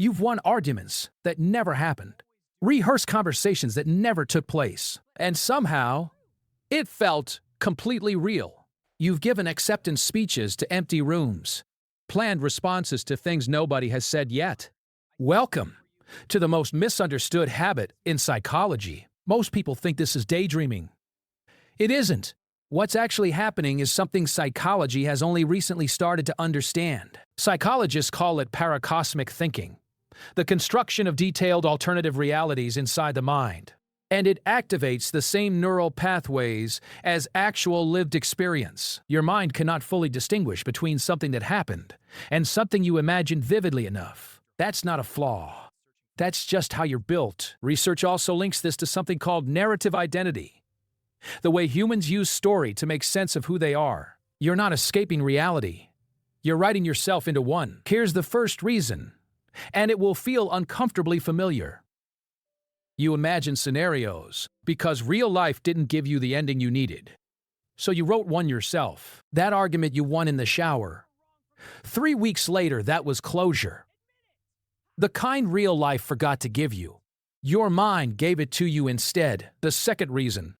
You've won arguments that never happened, rehearsed conversations that never took place, and somehow it felt completely real. You've given acceptance speeches to empty rooms, planned responses to things nobody has said yet. Welcome to the most misunderstood habit in psychology. Most people think this is daydreaming. It isn't. What's actually happening is something psychology has only recently started to understand. Psychologists call it paracosmic thinking, the construction of detailed alternative realities inside the mind. And it activates the same neural pathways as actual lived experience. Your mind cannot fully distinguish between something that happened and something you imagined vividly enough. That's not a flaw. That's just how you're built. Research also links this to something called narrative identity, the way humans use story to make sense of who they are. You're not escaping reality. You're writing yourself into one. Here's the first reason, and it will feel uncomfortably familiar. You imagine scenarios because real life didn't give you the ending you needed. So you wrote one yourself. That argument you won in the shower. 3 weeks later, that was closure. The kind real life forgot to give you. Your mind gave it to you instead. The second reason.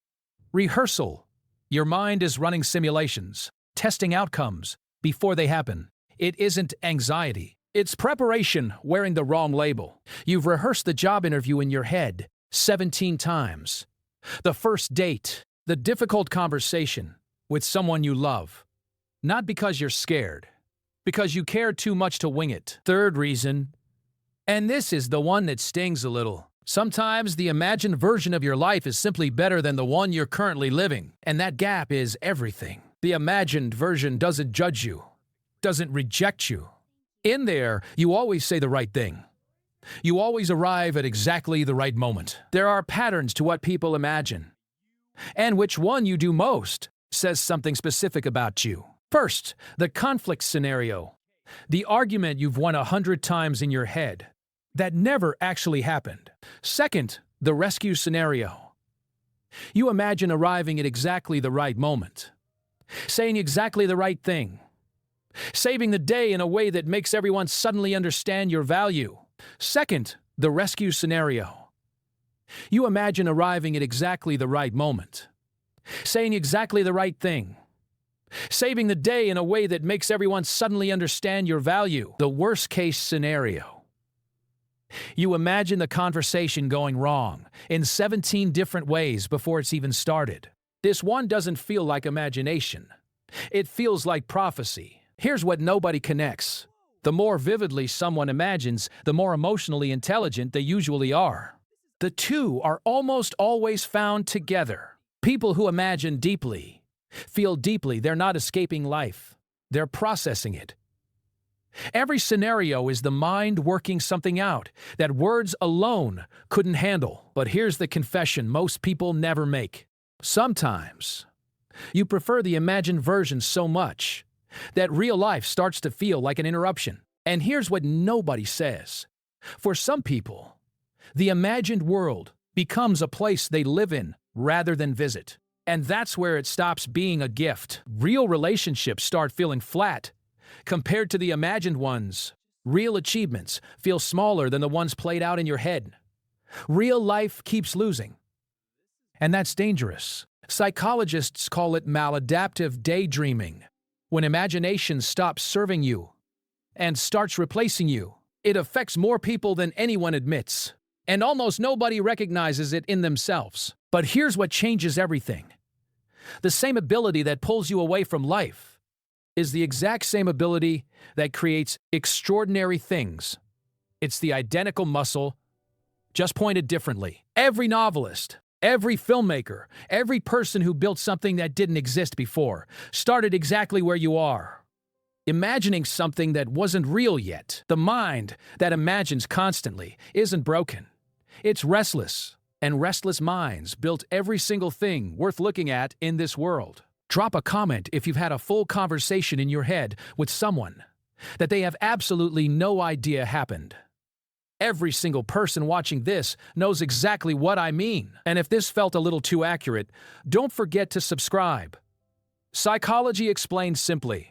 Rehearsal. Your mind is running simulations, testing outcomes before they happen. It isn't anxiety. It's preparation wearing the wrong label. You've rehearsed the job interview in your head 17 times. The first date, the difficult conversation with someone you love. Not because you're scared, because you care too much to wing it. Third reason, and this is the one that stings a little. Sometimes the imagined version of your life is simply better than the one you're currently living, and that gap is everything. The imagined version doesn't judge you, doesn't reject you. In there, you always say the right thing. You always arrive at exactly the right moment. There are patterns to what people imagine. And which one you do most says something specific about you. First, the conflict scenario. The argument you've won 100 times in your head that never actually happened. Second, the rescue scenario. You imagine arriving at exactly the right moment, saying exactly the right thing, saving the day in a way that makes everyone suddenly understand your value. Second, the rescue scenario. You imagine arriving at exactly the right moment, saying exactly the right thing, saving the day in a way that makes everyone suddenly understand your value. The worst-case scenario. You imagine the conversation going wrong in 17 different ways before it's even started. This one doesn't feel like imagination. It feels like prophecy. Here's what nobody connects. The more vividly someone imagines, the more emotionally intelligent they usually are. The two are almost always found together. People who imagine deeply, feel deeply. They're not escaping life. They're processing it. Every scenario is the mind working something out that words alone couldn't handle. But here's the confession most people never make. Sometimes you prefer the imagined version so much that real life starts to feel like an interruption. And here's what nobody says. For some people, the imagined world becomes a place they live in rather than visit. And that's where it stops being a gift. Real relationships start feeling flat compared to the imagined ones. Real achievements feel smaller than the ones played out in your head. Real life keeps losing. And that's dangerous. Psychologists call it maladaptive daydreaming. When imagination stops serving you and starts replacing you, it affects more people than anyone admits. And almost nobody recognizes it in themselves. But here's what changes everything. The same ability that pulls you away from life is the exact same ability that creates extraordinary things. It's the identical muscle, just pointed differently. Every novelist, every filmmaker, every person who built something that didn't exist before started exactly where you are, imagining something that wasn't real yet. The mind that imagines constantly isn't broken. It's restless, and restless minds built every single thing worth looking at in this world. Drop a comment if you've had a full conversation in your head with someone that they have absolutely no idea happened. Every single person watching this knows exactly what I mean. And if this felt a little too accurate, don't forget to subscribe. Psychology explained simply.